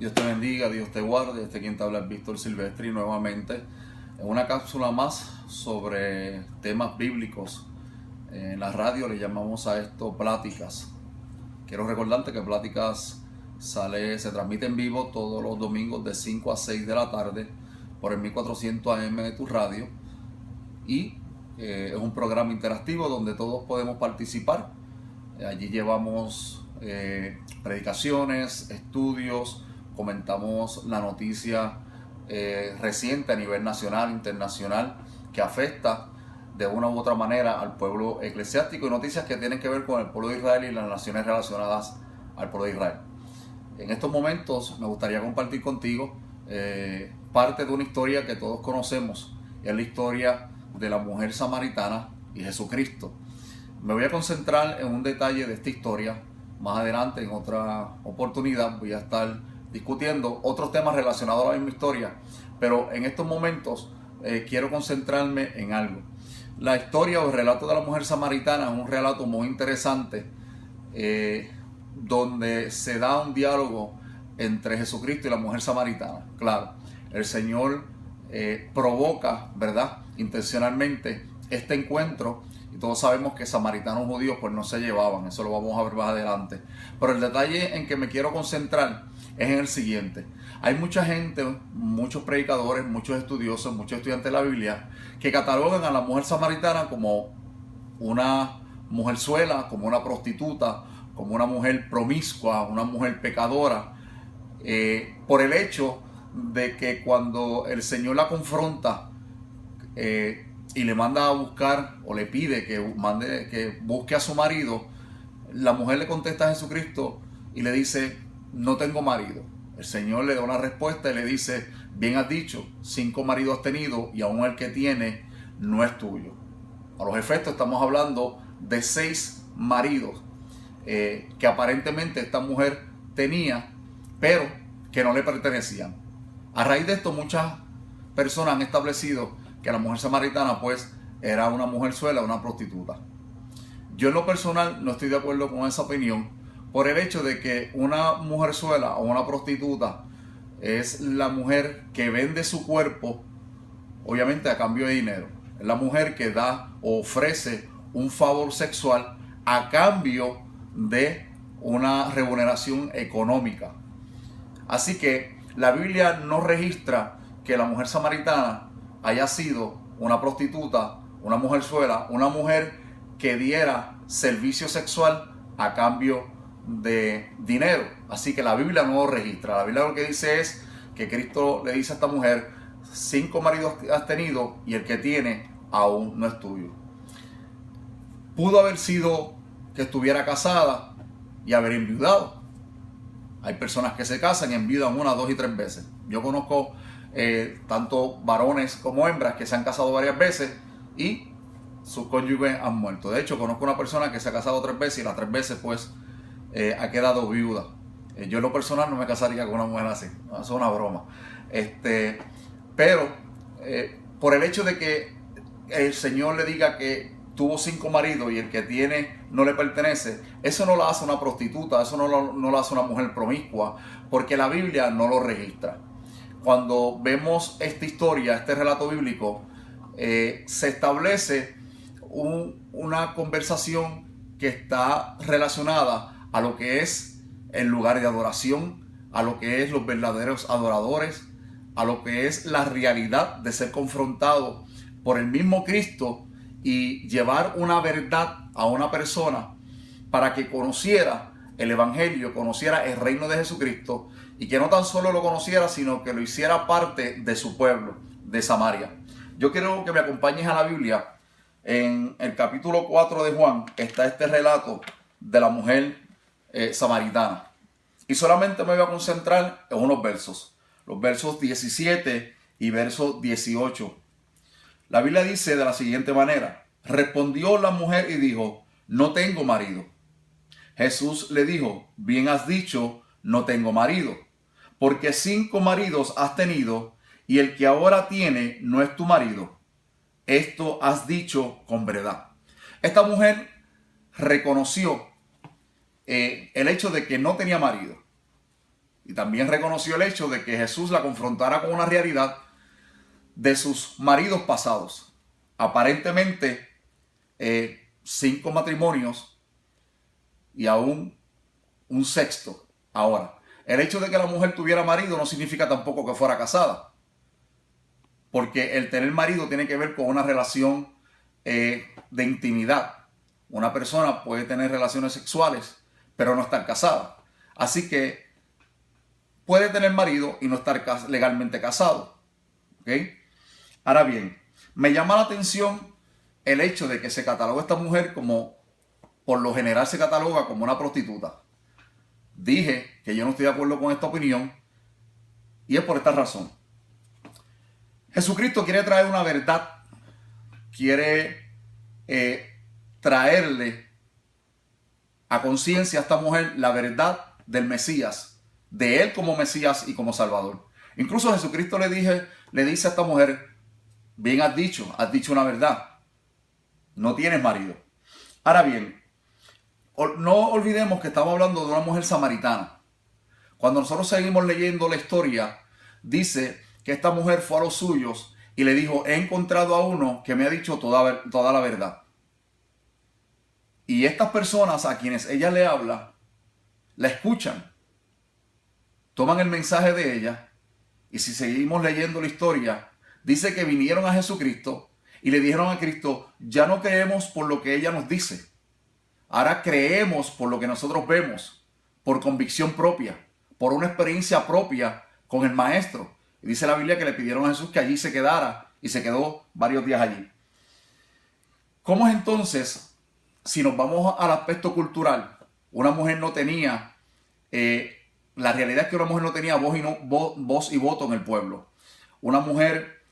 Dios te bendiga, Dios te guarde. Quien te habla es Víctor Silvestri nuevamente en una cápsula más sobre temas bíblicos. En la radio le llamamos a esto Pláticas. Quiero recordarte que Pláticas se transmite en vivo todos los domingos de 5 a 6 de la tarde por el 1400 AM de tu radio, y es un programa interactivo donde todos podemos participar. Allí llevamos predicaciones, estudios, comentamos la noticia reciente a nivel nacional, internacional, que afecta de una u otra manera al pueblo eclesiástico, y noticias que tienen que ver con el pueblo de Israel y las naciones relacionadas al pueblo de Israel. En estos momentos me gustaría compartir contigo parte de una historia que todos conocemos. Es la historia de la mujer samaritana y Jesucristo. Me voy a concentrar en un detalle de esta historia. Más adelante, en otra oportunidad, voy a estar discutiendo otros temas relacionados a la misma historia, pero en estos momentos quiero concentrarme en algo. La historia o el relato de la mujer samaritana es un relato muy interesante, donde se da un diálogo entre Jesucristo y la mujer samaritana. Claro, el Señor provoca, ¿verdad?, intencionalmente este encuentro, y todos sabemos que samaritanos judíos pues no se llevaban. Eso lo vamos a ver más adelante, pero el detalle en que me quiero concentrar es en el siguiente. Hay mucha gente, muchos predicadores, muchos estudiosos, muchos estudiantes de la Biblia, que catalogan a la mujer samaritana como una mujerzuela, como una prostituta, como una mujer promiscua, una mujer pecadora, por el hecho de que cuando el Señor la confronta y le manda a buscar, o le pide que busque a su marido, la mujer le contesta a Jesucristo y le dice: no tengo marido. El Señor le da una respuesta y le dice: bien has dicho, 5 maridos has tenido y aún el que tiene no es tuyo. A los efectos estamos hablando de 6 maridos que aparentemente esta mujer tenía, pero que no le pertenecían. A raíz de esto, muchas personas han establecido que la mujer samaritana pues era una mujerzuela, una prostituta. Yo en lo personal no estoy de acuerdo con esa opinión, por el hecho de que una mujerzuela o una prostituta es la mujer que vende su cuerpo, obviamente a cambio de dinero. Es la mujer que da o ofrece un favor sexual a cambio de una remuneración económica. Así que la Biblia no registra que la mujer samaritana haya sido una prostituta, una mujerzuela, una mujer que diera servicio sexual a cambio de dinero. Así que la Biblia no lo registra. La Biblia lo que dice es que Cristo le dice a esta mujer: 5 maridos has tenido y el que tiene aún no es tuyo. Pudo haber sido que estuviera casada y haber enviudado. Hay personas que se casan y enviudan 1, 2 y 3 veces. Yo conozco tanto varones como hembras que se han casado varias veces y sus cónyuges han muerto. De hecho, conozco una persona que se ha casado 3 veces y las 3 veces pues ha quedado viuda. Yo en lo personal no me casaría con una mujer así. No, eso es una broma. Pero por el hecho de que el Señor le diga que tuvo 5 maridos y el que tiene no le pertenece, eso no lo hace una prostituta, eso no lo hace una mujer promiscua, porque la Biblia no lo registra. Cuando vemos esta historia, este relato bíblico, se establece una conversación que está relacionada a lo que es el lugar de adoración, a lo que es los verdaderos adoradores, a lo que es la realidad de ser confrontado por el mismo Cristo y llevar una verdad a una persona para que conociera el Evangelio, conociera el reino de Jesucristo, y que no tan solo lo conociera, sino que lo hiciera parte de su pueblo, de Samaria. Yo quiero que me acompañes a la Biblia. En el capítulo 4 de Juan está este relato de la mujer samaritana. Y solamente me voy a concentrar en unos versos. Los versos 17 y verso 18. La Biblia dice de la siguiente manera: respondió la mujer y dijo: no tengo marido. Jesús le dijo: bien has dicho, no tengo marido, porque 5 maridos has tenido y el que ahora tiene no es tu marido. Esto has dicho con verdad. Esta mujer reconoció el hecho de que no tenía marido. y también reconoció el hecho de que Jesús la confrontara con una realidad de sus maridos pasados. Aparentemente, 5 matrimonios y aún un sexto. Ahora, el hecho de que la mujer tuviera marido no significa tampoco que fuera casada, porque el tener marido tiene que ver con una relación de intimidad. Una persona puede tener relaciones sexuales, pero no estar casada. Así que puede tener marido y no estar legalmente casado. ¿Ok? Ahora bien, me llama la atención el hecho de que se cataloga a esta mujer como, por lo general se cataloga como una prostituta. Dije que yo no estoy de acuerdo con esta opinión y es por esta razón. Jesucristo quiere traer una verdad, quiere traerle a conciencia a esta mujer la verdad del Mesías, de él como Mesías y como Salvador. Incluso Jesucristo le dice a esta mujer: bien has dicho una verdad, no tienes marido. Ahora bien, no olvidemos que estamos hablando de una mujer samaritana. Cuando nosotros seguimos leyendo la historia, dice que esta mujer fue a los suyos y le dijo: he encontrado a uno que me ha dicho toda la verdad. Y estas personas a quienes ella le habla, la escuchan, toman el mensaje de ella, y si seguimos leyendo la historia, dice que vinieron a Jesucristo y le dijeron a Cristo: ya no creemos por lo que ella nos dice, ahora creemos por lo que nosotros vemos, por convicción propia, por una experiencia propia con el Maestro. Y dice la Biblia que le pidieron a Jesús que allí se quedara, y se quedó varios días allí. ¿Cómo es entonces, si nos vamos al aspecto cultural, una mujer no tenía, la realidad es que una mujer no tenía voz y voto en el pueblo? Una mujer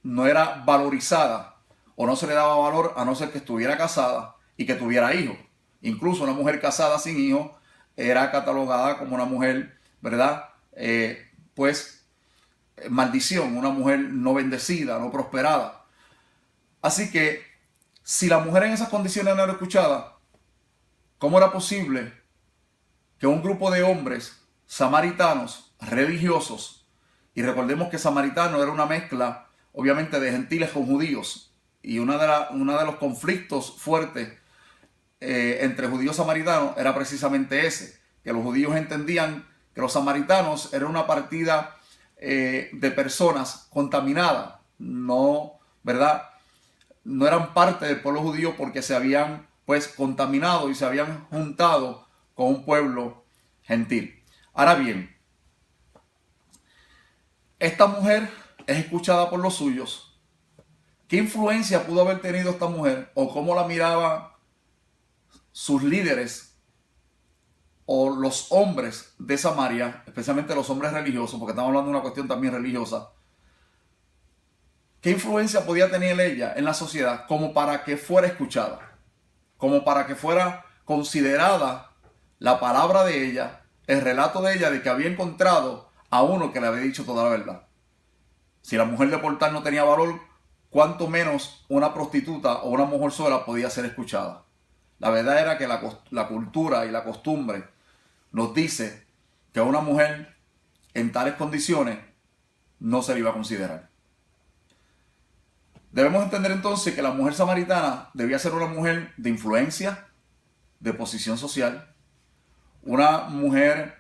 no era valorizada o no se le daba valor a no ser que estuviera casada y que tuviera hijos. Incluso una mujer casada sin hijos era catalogada como una mujer, ¿verdad? Maldición, una mujer no bendecida, no prosperada. Así que si la mujer en esas condiciones no era escuchada, ¿cómo era posible que un grupo de hombres samaritanos religiosos, y recordemos que samaritano era una mezcla obviamente de gentiles con judíos, y uno de los conflictos fuertes entre judíos y samaritanos era precisamente ese, que los judíos entendían que los samaritanos eran una partida de personas contaminadas, no, ¿verdad? No eran parte del pueblo judío porque se habían contaminado y se habían juntado con un pueblo gentil. Ahora bien, esta mujer es escuchada por los suyos. ¿Qué influencia pudo haber tenido esta mujer o cómo la miraban sus líderes o los hombres de Samaria, especialmente los hombres religiosos, porque estamos hablando de una cuestión también religiosa? ¿Qué influencia podía tener ella en la sociedad como para que fuera escuchada? Como para que fuera considerada la palabra de ella, el relato de ella de que había encontrado a uno que le había dicho toda la verdad. Si la mujer de portal no tenía valor, cuánto menos una prostituta o una mujer sola podía ser escuchada. La verdad era que la cultura y la costumbre nos dice que a una mujer en tales condiciones no se le iba a considerar. Debemos entender entonces que la mujer samaritana debía ser una mujer de influencia, de posición social, una mujer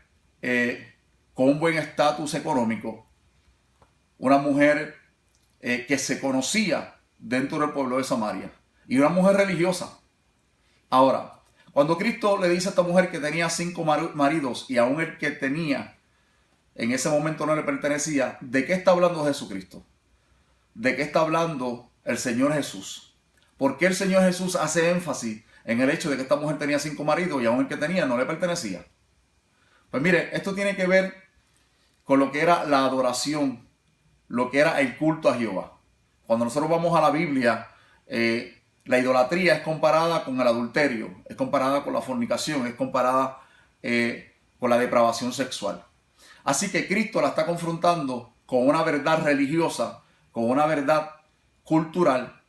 con un buen estatus económico, una mujer que se conocía dentro del pueblo de Samaria, y una mujer religiosa. Ahora, cuando Cristo le dice a esta mujer que tenía 5 maridos y aún el que tenía en ese momento no le pertenecía, ¿de qué está hablando Jesucristo? ¿De qué está hablando el Señor Jesús? ¿Por qué el Señor Jesús hace énfasis en el hecho de que esta mujer tenía 5 maridos y aún el que tenía no le pertenecía? Pues mire, esto tiene que ver con lo que era la adoración, lo que era el culto a Jehová. Cuando nosotros vamos a la Biblia, la idolatría es comparada con el adulterio, es comparada con la fornicación, es comparada con la depravación sexual. Así que Cristo la está confrontando con una verdad religiosa, con una verdad cultural,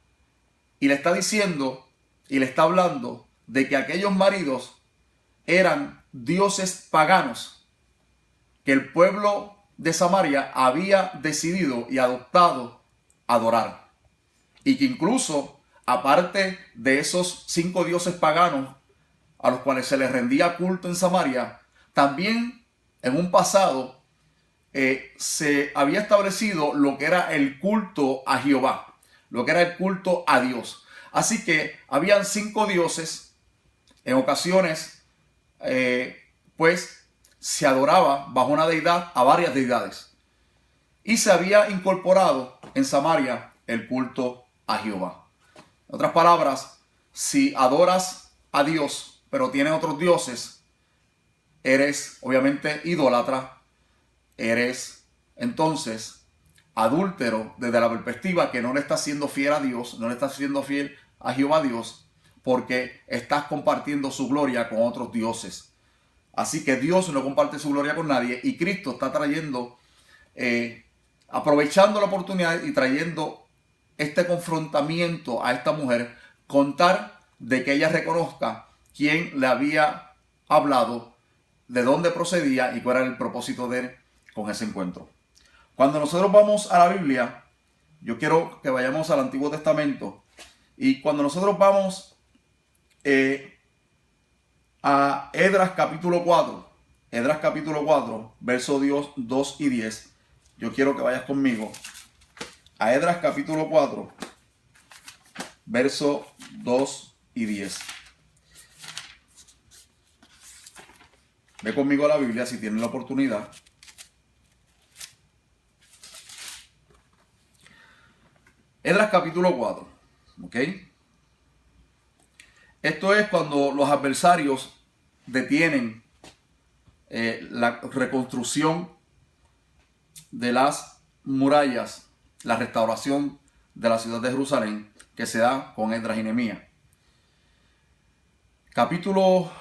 y le está diciendo y le está hablando de que aquellos maridos eran dioses paganos que el pueblo de Samaria había decidido y adoptado adorar. Y que incluso, aparte de esos 5 dioses paganos a los cuales se les rendía culto en Samaria, también en un pasado se había establecido lo que era el culto a Jehová, lo que era el culto a Dios. Así que habían 5 dioses. En ocasiones, pues se adoraba bajo una deidad a varias deidades. Y se había incorporado en Samaria el culto a Jehová. En otras palabras, si adoras a Dios, pero tienes otros dioses, eres obviamente idólatra, eres entonces adúltero desde la perspectiva que no le estás siendo fiel a Dios, no le estás siendo fiel a Jehová Dios, porque estás compartiendo su gloria con otros dioses. Así que Dios no comparte su gloria con nadie, y Cristo está trayendo, aprovechando la oportunidad y trayendo este confrontamiento a esta mujer, contar de que ella reconozca quién le había hablado, de dónde procedía y cuál era el propósito de él con ese encuentro. Cuando nosotros vamos a la Biblia, yo quiero que vayamos al Antiguo Testamento, y cuando nosotros vamos a Esdras capítulo 4, versos 2 y 10, yo quiero que vayas conmigo a Esdras capítulo 4, versos 2 y 10. Ve conmigo a la Biblia si tienes la oportunidad. Esdras capítulo 4, ¿ok? Esto es cuando los adversarios detienen la reconstrucción de las murallas, la restauración de la ciudad de Jerusalén, que se da con Esdras y Nehemías. Capítulo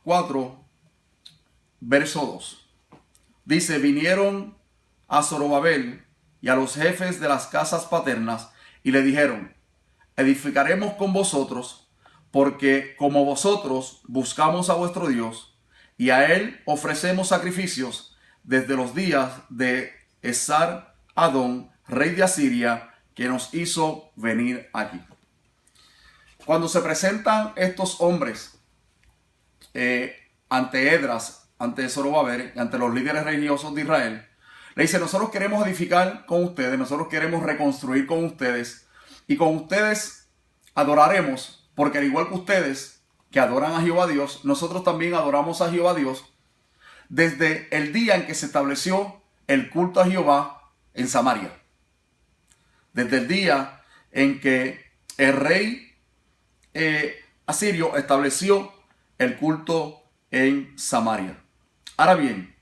4, verso 2. Dice: vinieron a Zorobabel y a los jefes de las casas paternas y le dijeron: edificaremos con vosotros, porque como vosotros buscamos a vuestro Dios, y a él ofrecemos sacrificios desde los días de Esar-Adón, rey de Asiria, que nos hizo venir aquí. Cuando se presentan estos hombres ante Esdras, ante Zorobabel, ante los líderes religiosos de Israel, le dice: nosotros queremos edificar con ustedes, nosotros queremos reconstruir con ustedes, y con ustedes adoraremos, porque al igual que ustedes que adoran a Jehová Dios, nosotros también adoramos a Jehová Dios desde el día en que se estableció el culto a Jehová en Samaria. Desde el día en que el rey asirio estableció el culto en Samaria. Ahora bien,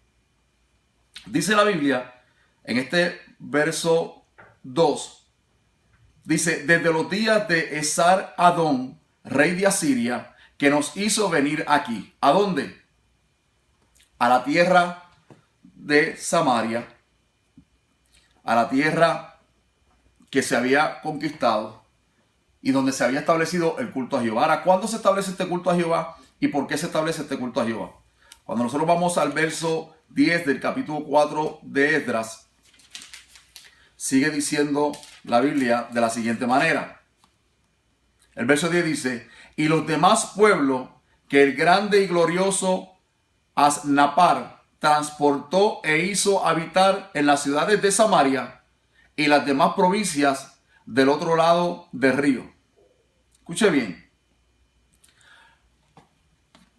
dice la Biblia en este verso 2, dice: desde los días de Esar-Adón, rey de Asiria, que nos hizo venir aquí. ¿A dónde? A la tierra de Samaria, a la tierra que se había conquistado y donde se había establecido el culto a Jehová. Ahora, ¿cuándo se establece este culto a Jehová y por qué se establece este culto a Jehová? Cuando nosotros vamos al verso 10 del capítulo 4 de Esdras, sigue diciendo la Biblia de la siguiente manera. El verso 10 dice: y los demás pueblos que el grande y glorioso Asnapar transportó e hizo habitar en las ciudades de Samaria y las demás provincias del otro lado del río. Escuche bien.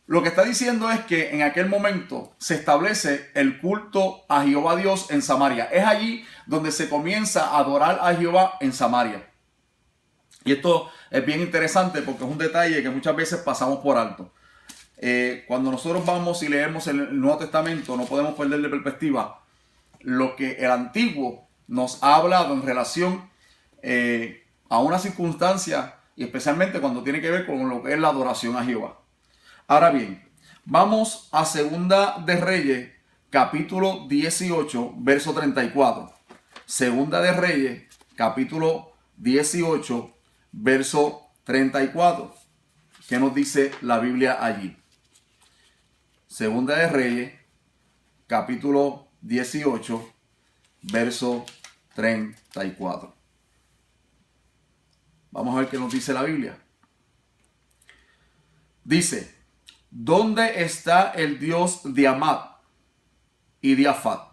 Lo que está diciendo es que en aquel momento se establece el culto a Jehová Dios en Samaria. Es allí donde se comienza a adorar a Jehová en Samaria. Y esto es bien interesante porque es un detalle que muchas veces pasamos por alto. Cuando nosotros vamos y leemos el Nuevo Testamento, no podemos perder de perspectiva lo que el Antiguo nos ha hablado en relación a una circunstancia, y especialmente cuando tiene que ver con lo que es la adoración a Jehová. Ahora bien, vamos a Segunda de Reyes, capítulo 18, verso 34. Segunda de Reyes, capítulo 18, verso 34. ¿Qué nos dice la Biblia allí? Segunda de Reyes, capítulo 18, verso 34. Vamos a ver qué nos dice la Biblia. Dice: ¿dónde está el Dios de Amad y de Afat?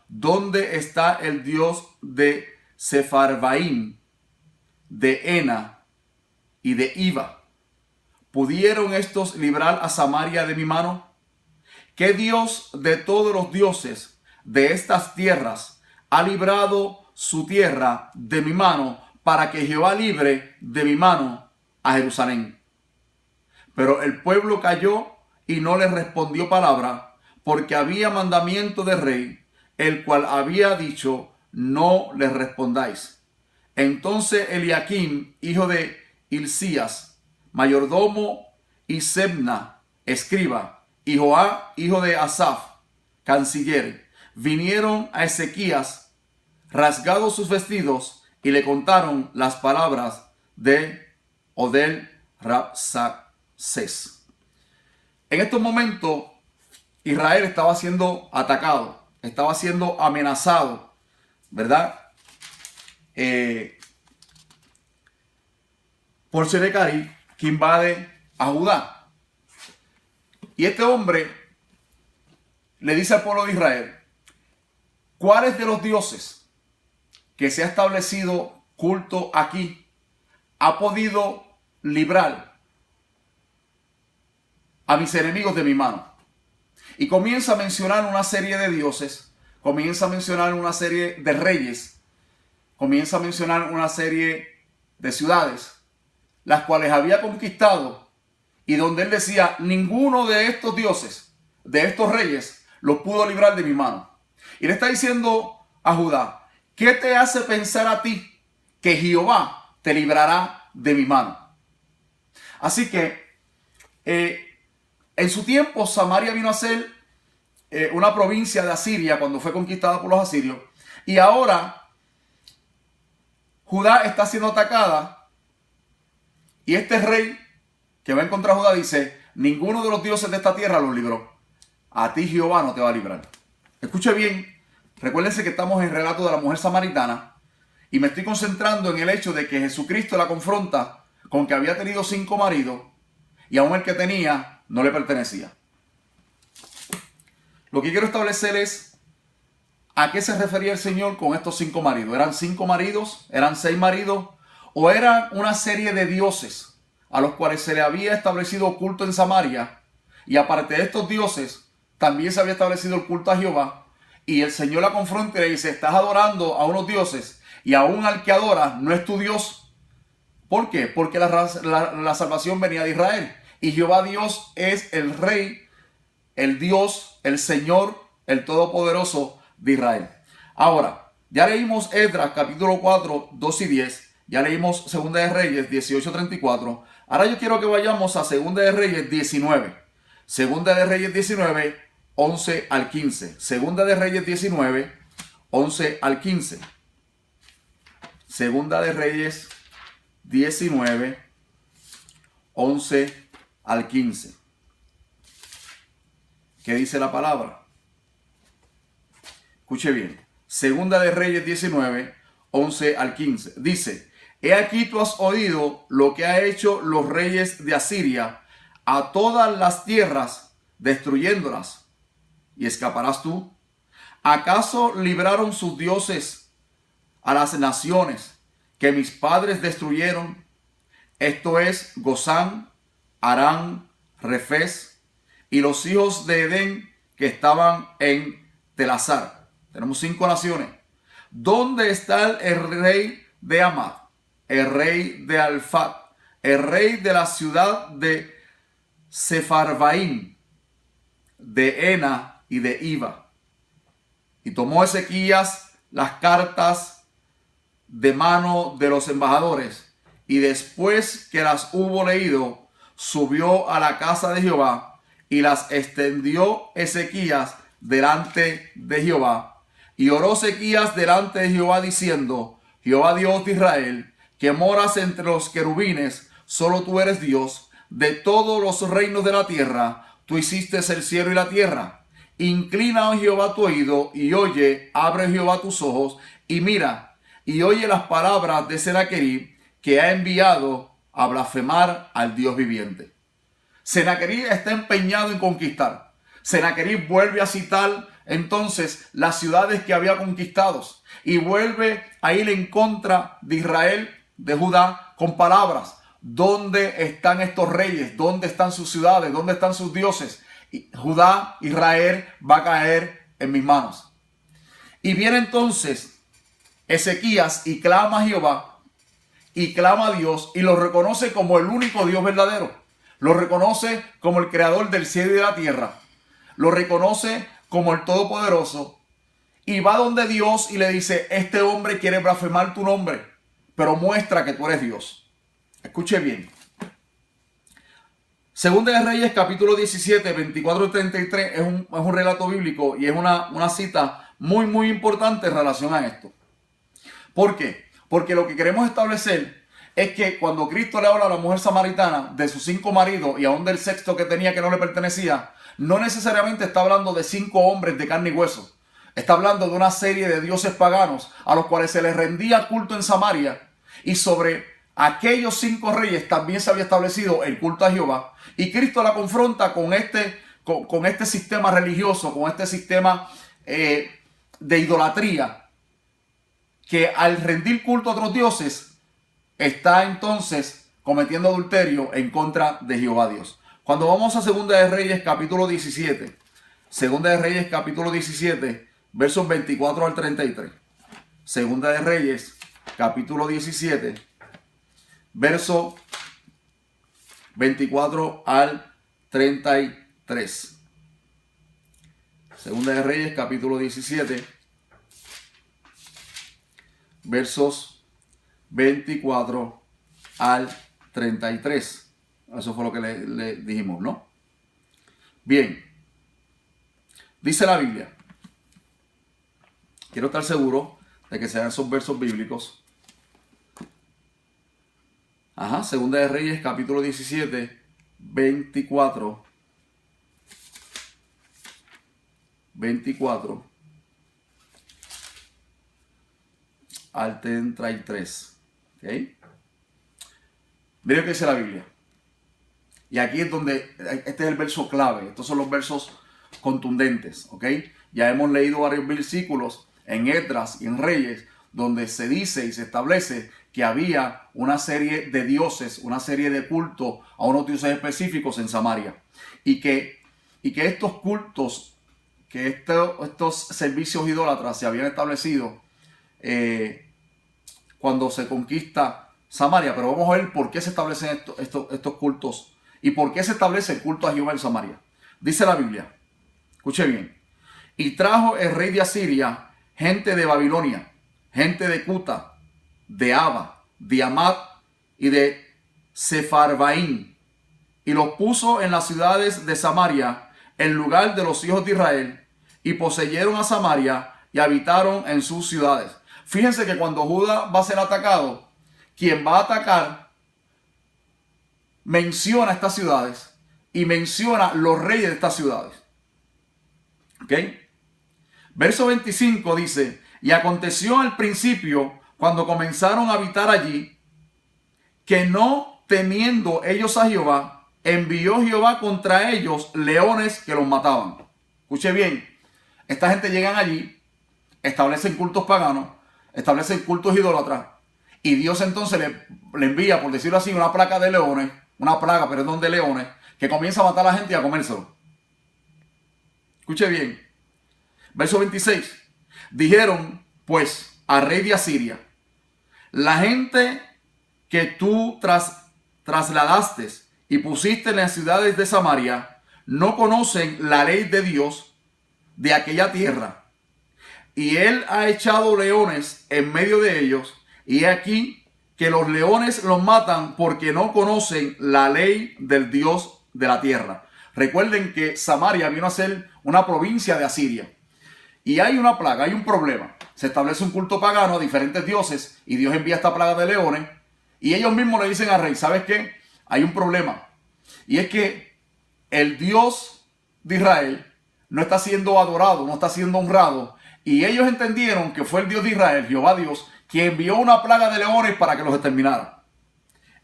¿Dónde está el Dios de Sefarvaim, de Ena y de Iva? ¿Pudieron estos librar a Samaria de mi mano? ¿Qué Dios de todos los dioses de estas tierras ha librado su tierra de mi mano, para que Jehová libre de mi mano a Jerusalén? Pero el pueblo calló y no le respondió palabra, porque había mandamiento del rey, el cual había dicho: no le respondáis. Entonces Eliaquim, hijo de Hilcías, mayordomo, y Sebna, escriba, y Joá, hijo de Asaf, canciller, vinieron a Ezequías, rasgados sus vestidos, y le contaron las palabras de Oded Rabsaces. En estos momentos, Israel estaba siendo atacado, estaba siendo amenazado, ¿verdad? Por Sennacherib, que invade a Judá. Y este hombre le dice al pueblo de Israel: ¿cuáles de los dioses que se ha establecido culto aquí ha podido librar a mis enemigos de mi mano? Y comienza a mencionar una serie de dioses, comienza a mencionar una serie de reyes, comienza a mencionar una serie de ciudades, las cuales había conquistado, y donde él decía: ninguno de estos dioses, de estos reyes, los pudo librar de mi mano. Y le está diciendo a Judá: ¿qué te hace pensar a ti que Jehová te librará de mi mano? Así que en su tiempo Samaria vino a ser una provincia de Asiria cuando fue conquistada por los asirios, y ahora Judá está siendo atacada, y este rey que va a encontrar a Judá dice: ninguno de los dioses de esta tierra los libró. A ti Jehová no te va a librar. Escuche bien, recuérdense que estamos en el relato de la mujer samaritana, y me estoy concentrando en el hecho de que Jesucristo la confronta con que había tenido 5 maridos, y aún el que tenía no le pertenecía. Lo que quiero establecer es a qué se refería el Señor con estos 5 maridos. ¿Eran 5 maridos? ¿Eran 6 maridos? ¿O eran una serie de dioses a los cuales se le había establecido culto en Samaria? Y aparte de estos dioses, también se había establecido el culto a Jehová. Y el Señor la confronta y le dice: estás adorando a unos dioses, y aún al que adoras no es tu Dios. ¿Por qué? Porque la salvación venía de Israel. Y Jehová Dios es el Rey, el Dios, el Señor, el Todopoderoso de Israel. Ahora, ya leímos Esdras capítulo 4, 2 y 10. Ya leímos Segunda de Reyes 18, 34. Ahora yo quiero que vayamos a Segunda de Reyes 19. Segunda de Reyes 19, 11 al 15. Segunda de Reyes 19, 11 al 15. Segunda de Reyes 19, 11 al 15. ¿Qué dice la palabra? Escuche bien. Segunda de Reyes 19, 11 al 15. Dice: he aquí tú has oído lo que ha hecho los reyes de Asiria a todas las tierras, destruyéndolas. ¿Y escaparás tú? ¿Acaso libraron sus dioses a las naciones que mis padres destruyeron? Esto es Gozán, Harán, Refés y los hijos de Edén que estaban en Telasar. Tenemos 5 naciones. ¿Dónde está el rey de Amad, el rey de Alfat, el rey de la ciudad de Sefarvaim, de Ena y de Iva? Y tomó Ezequías las cartas de mano de los embajadores, y después que las hubo leído, subió a la casa de Jehová y las extendió Ezequías delante de Jehová. Y oró Ezequías delante de Jehová diciendo: Jehová Dios de Israel, que moras entre los querubines, solo tú eres Dios. De todos los reinos de la tierra, tú hiciste el cielo y la tierra. inclina, oh Jehová, tu oído y oye, abre Jehová tus ojos y mira y oye las palabras de Sennacherib que ha enviado a blasfemar al Dios viviente. Sennacherib está empeñado en conquistar. Sennacherib vuelve a citar entonces las ciudades que había conquistado y vuelve a ir en contra de Israel, de Judá, con palabras. ¿Dónde están estos reyes? ¿Dónde están sus ciudades? ¿Dónde están sus dioses? Judá, Israel va a caer en mis manos. Y viene entonces Ezequías y clama a Jehová y clama a Dios y lo reconoce como el único Dios verdadero. Lo reconoce como el creador del cielo y de la tierra. Lo reconoce como el todopoderoso. Y va donde Dios y le dice, este hombre quiere blasfemar tu nombre, pero muestra que tú eres Dios. Escuche bien. Segunda de Reyes, capítulo 17, 24 y 33, es un relato bíblico y es una cita muy importante en relación a esto. ¿Por qué? Porque lo que queremos establecer es que cuando Cristo le habla a la mujer samaritana de sus 5 maridos y aún del sexto que tenía que no le pertenecía, no necesariamente está hablando de 5 hombres de carne y hueso. Está hablando de una serie de dioses paganos a los cuales se les rendía culto en Samaria, y sobre aquellos 5 reyes también se había establecido el culto a Jehová. Y Cristo la confronta con este sistema religioso, con este sistema de idolatría, que al rendir culto a otros dioses está entonces cometiendo adulterio en contra de Jehová Dios. Cuando vamos a Segunda de Reyes capítulo 17, Segunda de Reyes capítulo 17, versos 24 al 33. Segunda de Reyes capítulo 17, verso 24 al 33. Segunda de Reyes capítulo 17, versos 24 al 33. Eso fue lo que le dijimos, ¿no? Bien. Dice la Biblia. Quiero estar seguro de que sean esos versos bíblicos. Segunda de Reyes, capítulo 17, 24 al 33. ¿Ok? Miren lo que dice la Biblia. Y aquí es donde, este es el verso clave. Estos son los versos contundentes. ¿Ok? Ya hemos leído varios versículos en Esdras y en Reyes, donde se dice y se establece que había una serie de dioses, una serie de cultos a unos dioses específicos en Samaria. Y que estos cultos, que estos servicios idólatras se habían establecido cuando se conquista Samaria. Pero vamos a ver por qué se establecen estos cultos y por qué se establece el culto a Jehová en Samaria. Dice la Biblia, escuche bien: y trajo el rey de Asiria gente de Babilonia, gente de Cuta, de Aba, de Amat y de Sefarvaim, y los puso en las ciudades de Samaria en lugar de los hijos de Israel, y poseyeron a Samaria y habitaron en sus ciudades. Fíjense que cuando Judá va a ser atacado, quien va a atacar menciona estas ciudades y menciona los reyes de estas ciudades. ¿Ok? Verso 25 dice: y aconteció al principio, cuando comenzaron a habitar allí, que no temiendo ellos a Jehová, envió Jehová contra ellos leones que los mataban. Escuche bien, esta gente llegan allí, establecen cultos paganos, establecen cultos idólatras, y Dios entonces le envía, por decirlo así, una plaga de leones, que comienza a matar a la gente y a comérselo. Escuche bien. Verso 26. Dijeron pues al rey de Asiria: la gente que tú trasladaste y pusiste en las ciudades de Samaria no conocen la ley de Dios de aquella tierra. Y él ha echado leones en medio de ellos, y he aquí que los leones los matan porque no conocen la ley del Dios de la tierra. Recuerden que Samaria vino a ser una provincia de Asiria. Y hay una plaga, hay un problema. Se establece un culto pagano a diferentes dioses y Dios envía esta plaga de leones. Y ellos mismos le dicen al rey: ¿sabes qué? Hay un problema. Y es que el Dios de Israel no está siendo adorado, no está siendo honrado. Y ellos entendieron que fue el Dios de Israel, Jehová Dios, quien envió una plaga de leones para que los exterminara.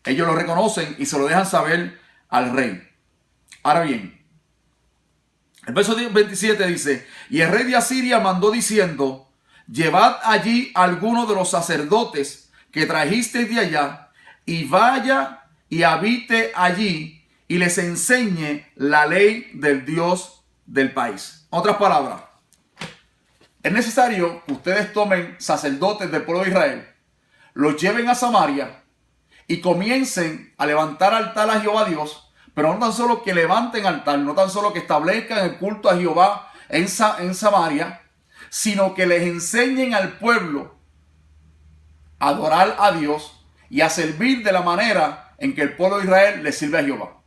Ellos lo reconocen y se lo dejan saber al rey. Ahora bien, el verso 27 dice: y el rey de Asiria mandó diciendo: llevad allí a algunos de los sacerdotes que trajisteis de allá, y vaya y habite allí, y les enseñe la ley del Dios del país. En otras palabras, es necesario que ustedes tomen sacerdotes del pueblo de Israel, los lleven a Samaria y comiencen a levantar altar a Jehová Dios, pero no tan solo que levanten altar, no tan solo que establezcan el culto a Jehová en Samaria, sino que les enseñen al pueblo a adorar a Dios y a servir de la manera en que el pueblo de Israel le sirve a Jehová.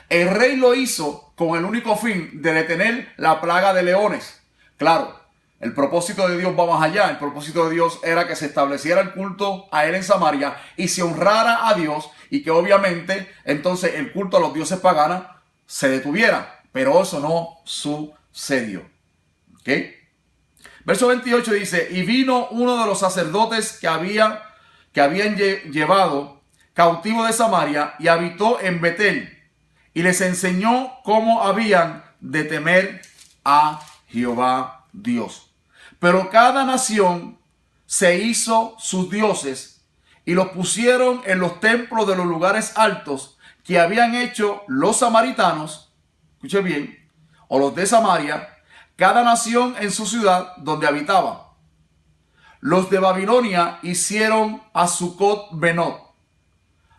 El rey lo hizo con el único fin de detener la plaga de leones. Claro, el propósito de Dios va más allá. El propósito de Dios era que se estableciera el culto a él en Samaria y se honrara a Dios, y que obviamente entonces el culto a los dioses paganos se detuviera. Pero eso no sucedió. ¿Ok? Verso 28 dice: y vino uno de los sacerdotes que habían llevado cautivo de Samaria y habitó en Betel, y les enseñó cómo habían de temer a Jehová Dios. Pero cada nación se hizo sus dioses y los pusieron en los templos de los lugares altos que habían hecho los samaritanos, escuche bien, o los de Samaria, cada nación en su ciudad donde habitaba. Los de Babilonia hicieron a Sucot Benot,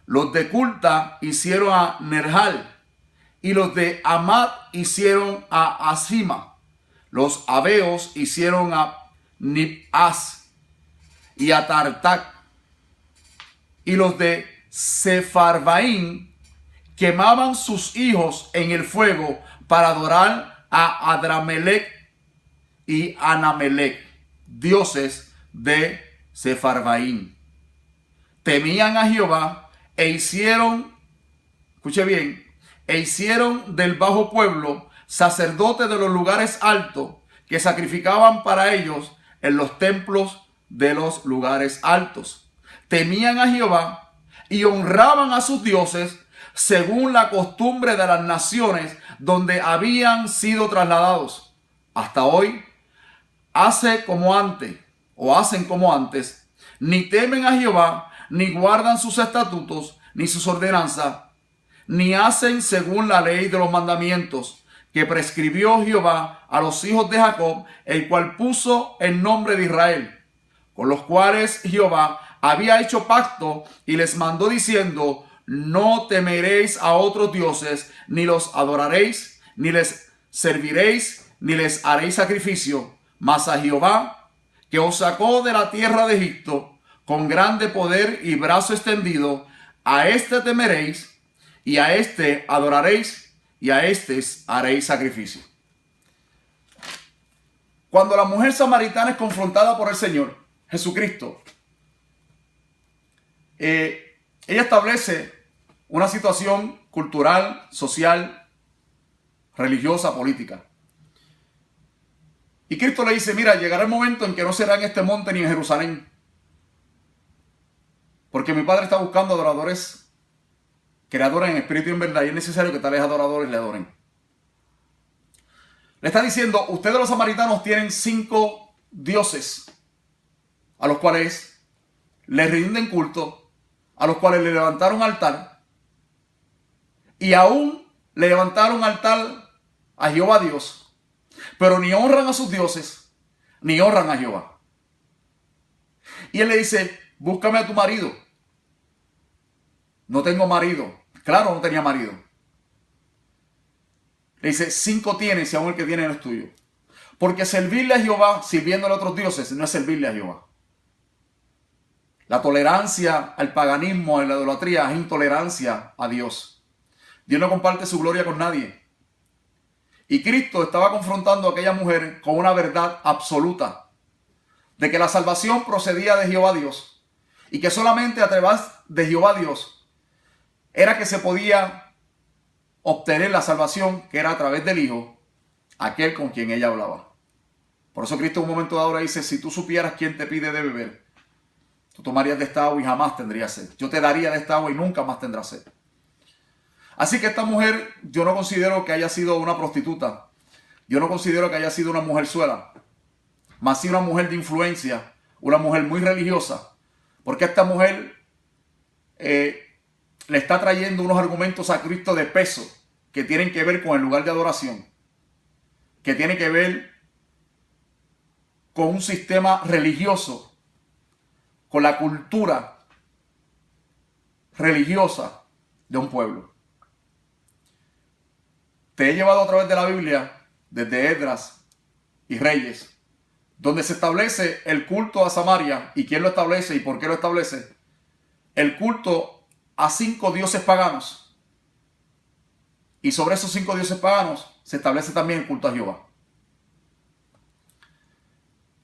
los de Culta hicieron a Nerjal, y los de Amad hicieron a Asima. Los Abeos hicieron a Nibhaz y a Tartac. Y los de Sepharvaim quemaban sus hijos en el fuego para adorar a Adramelech y Anamelech, dioses de Sepharvaim. Temían a Jehová e hicieron, escuche bien, e hicieron del bajo pueblo sacerdotes de los lugares altos, que sacrificaban para ellos en los templos de los lugares altos. Temían a Jehová y honraban a sus dioses según la costumbre de las naciones donde habían sido trasladados. Hasta hoy hacen como antes, ni temen a Jehová, ni guardan sus estatutos, ni sus ordenanzas, ni hacen según la ley de los mandamientos que prescribió Jehová a los hijos de Jacob, el cual puso el nombre de Israel, con los cuales Jehová había hecho pacto y les mandó diciendo: no temeréis a otros dioses, ni los adoraréis, ni les serviréis, ni les haréis sacrificio, mas a Jehová, que os sacó de la tierra de Egipto con grande poder y brazo extendido, a este temeréis, y a este adoraréis, y a estos haréis sacrificio. Cuando la mujer samaritana es confrontada por el Señor Jesucristo, ella establece una situación cultural, social, religiosa, política. Y Cristo le dice: mira, llegará el momento en que no será en este monte ni en Jerusalén, porque mi Padre está buscando adoradores que le adoren en espíritu y en verdad, y es necesario que tales adoradores le adoren. Le está diciendo: ustedes los samaritanos tienen 5 dioses a los cuales le rinden culto, a los cuales le levantaron altar, y aún le levantaron altar a Jehová Dios, pero ni honran a sus dioses, ni honran a Jehová. Y él le dice: búscame a tu marido. No tengo marido. Claro, no tenía marido. Le dice: 5 tienes y aún el que tiene no es tuyo. Porque servirle a Jehová sirviéndole a otros dioses no es servirle a Jehová. La tolerancia al paganismo, a la idolatría, es intolerancia a Dios. Dios no comparte su gloria con nadie. Y Cristo estaba confrontando a aquella mujer con una verdad absoluta, de que la salvación procedía de Jehová Dios, y que solamente a través de Jehová Dios era que se podía obtener la salvación, que era a través del Hijo, aquel con quien ella hablaba. Por eso Cristo en un momento dado le dice, si tú supieras quién te pide de beber, tú tomarías de esta agua y jamás tendrías sed. Yo te daría de esta agua y nunca más tendrás sed. Así que esta mujer, yo no considero que haya sido una prostituta. Yo no considero que haya sido una mujerzuela. Más sí una mujer de influencia, una mujer muy religiosa. Porque esta mujer le está trayendo unos argumentos a Cristo de peso que tienen que ver con el lugar de adoración. Que tiene que ver con un sistema religioso, con la cultura religiosa de un pueblo. Te he llevado a través de la Biblia, desde Esdras y Reyes, donde se establece el culto a Samaria. ¿Y quién lo establece y por qué lo establece? El culto a 5 dioses paganos. Y sobre esos 5 dioses paganos se establece también el culto a Jehová.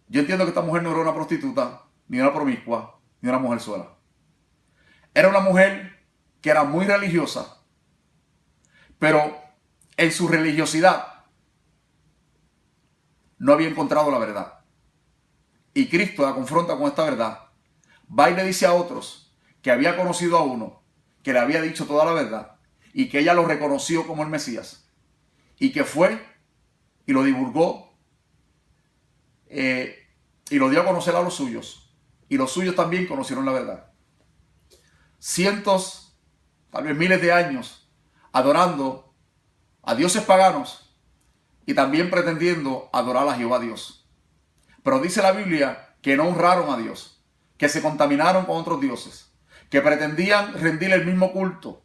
Yo entiendo que esta mujer no era una prostituta, ni una promiscua, ni una mujerzuela. Era una mujer que era muy religiosa, pero en su religiosidad no había encontrado la verdad. Y Cristo la confronta con esta verdad. Va y le dice a otros que había conocido a uno, que le había dicho toda la verdad, y que ella lo reconoció como el Mesías, y que fue y lo divulgó, y lo dio a conocer a los suyos, y los suyos también conocieron la verdad. Cientos, tal vez miles de años, adorando a dioses paganos y también pretendiendo adorar a Jehová Dios. Pero dice la Biblia que no honraron a Dios, que se contaminaron con otros dioses, que pretendían rendir el mismo culto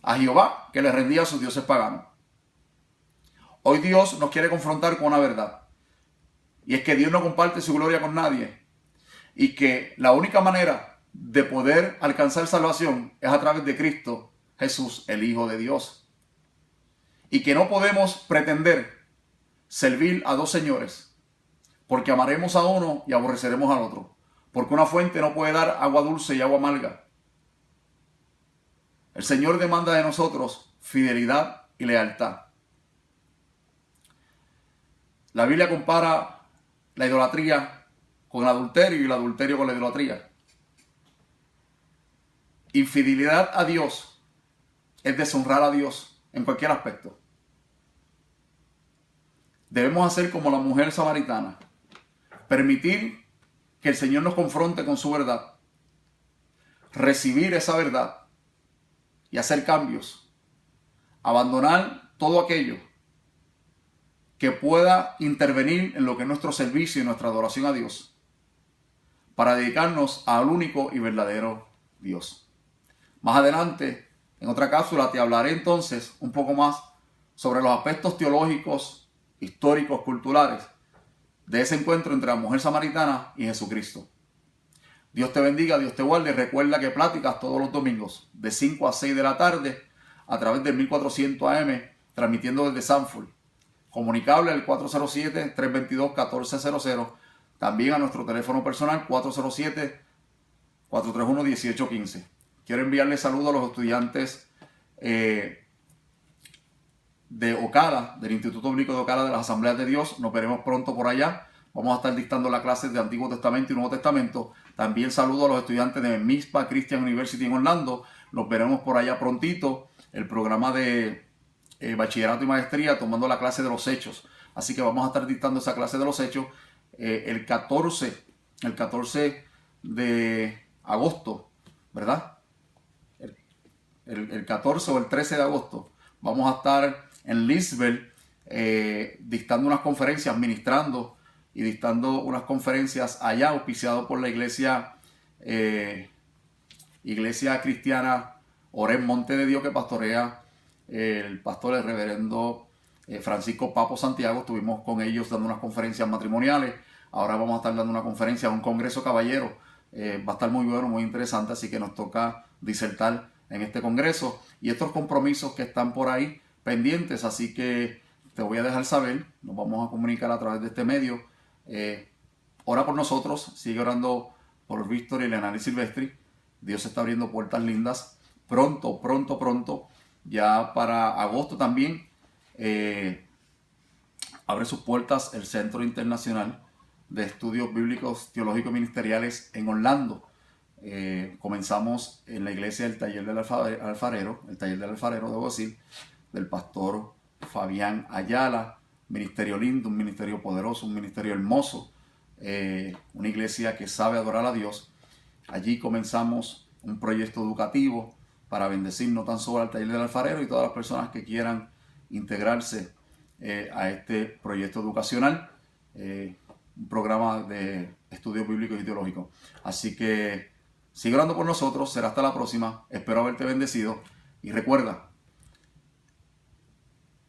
a Jehová que le rendía a sus dioses paganos. Hoy Dios nos quiere confrontar con una verdad, y es que Dios no comparte su gloria con nadie, y que la única manera de poder alcanzar salvación es a través de Cristo Jesús, el Hijo de Dios. Y que no podemos pretender servir a 2 señores, porque amaremos a uno y aborreceremos al otro. Porque una fuente no puede dar agua dulce y agua amarga. El Señor demanda de nosotros fidelidad y lealtad. La Biblia compara la idolatría con el adulterio y el adulterio con la idolatría. Infidelidad a Dios es deshonrar a Dios en cualquier aspecto. Debemos hacer como la mujer samaritana, permitir que el Señor nos confronte con su verdad, recibir esa verdad y hacer cambios, abandonar todo aquello que pueda intervenir en lo que es nuestro servicio y nuestra adoración a Dios, para dedicarnos al único y verdadero Dios. Más adelante, en otra cápsula, te hablaré entonces un poco más sobre los aspectos teológicos, históricos, culturales de ese encuentro entre la mujer samaritana y Jesucristo. Dios te bendiga, Dios te guarde. Recuerda que pláticas todos los domingos de 5 a 6 de la tarde a través del 1400 AM, transmitiendo desde Sanford. Comunicable al 407-322-1400. También a nuestro teléfono personal 407-431-1815. Quiero enviarle saludos a los estudiantes de Ocala, del Instituto Bíblico de Ocala de las Asambleas de Dios. Nos veremos pronto por allá. Vamos a estar dictando las clases de Antiguo Testamento y Nuevo Testamento. También saludo a los estudiantes de Mizpah Christian University en Orlando. Los veremos por allá prontito. El programa de bachillerato y maestría tomando la clase de los hechos. Así que vamos a estar dictando esa clase de los hechos el 14 de agosto, ¿verdad? El 14 o el 13 de agosto. Vamos a estar en Lisbeth dictando unas conferencias, ministrando y dictando unas conferencias allá, auspiciado por la iglesia cristiana Orem Monte de Dios, que pastorea el pastor, el reverendo Francisco Papo Santiago. Estuvimos con ellos dando unas conferencias matrimoniales. Ahora vamos a estar dando una conferencia a un congreso caballero. Va a estar muy bueno, muy interesante, así que nos toca disertar en este congreso y estos compromisos que están por ahí pendientes, así que te voy a dejar saber. Nos vamos a comunicar a través de este medio. Ora por nosotros, sigue orando por Víctor y Leonardo Silvestri. Dios está abriendo puertas lindas. Pronto, ya para agosto también abre sus puertas el Centro Internacional de Estudios Bíblicos Teológicos Ministeriales en Orlando. Comenzamos en la iglesia del Taller del Alfarero, el Taller del Alfarero, debo decir, del pastor Fabián Ayala. Ministerio lindo, un ministerio poderoso, un ministerio hermoso, una iglesia que sabe adorar a Dios. Allí comenzamos un proyecto educativo para bendecir no tan solo al Taller del Alfarero y todas las personas que quieran integrarse a este proyecto educacional, un programa de estudios bíblicos y teológicos. Así que sigue orando por nosotros, será hasta la próxima, espero haberte bendecido y recuerda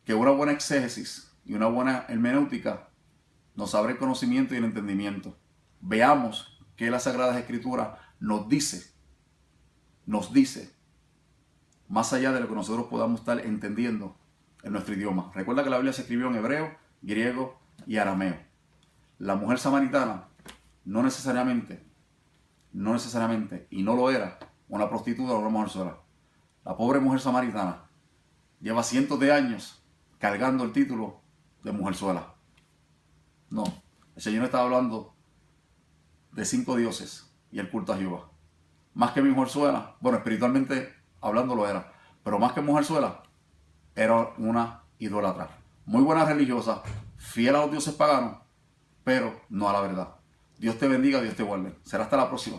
que una buena exégesis y una buena hermenéutica nos abre el conocimiento y el entendimiento. Veamos que las Sagradas Escrituras nos dice, más allá de lo que nosotros podamos estar entendiendo en nuestro idioma. Recuerda que la Biblia se escribió en hebreo, griego y arameo. La mujer samaritana no necesariamente, y no lo era, una prostituta o una mujerzuela. La pobre mujer samaritana lleva cientos de años cargando el título de mujerzuela. No, el Señor estaba hablando de 5 dioses y el culto a Jehová. Más que mujerzuela, bueno, espiritualmente hablando lo era, pero más que mujerzuela, era una idólatra. Muy buena religiosa, fiel a los dioses paganos, pero no a la verdad. Dios te bendiga, Dios te guarde. Será hasta la próxima.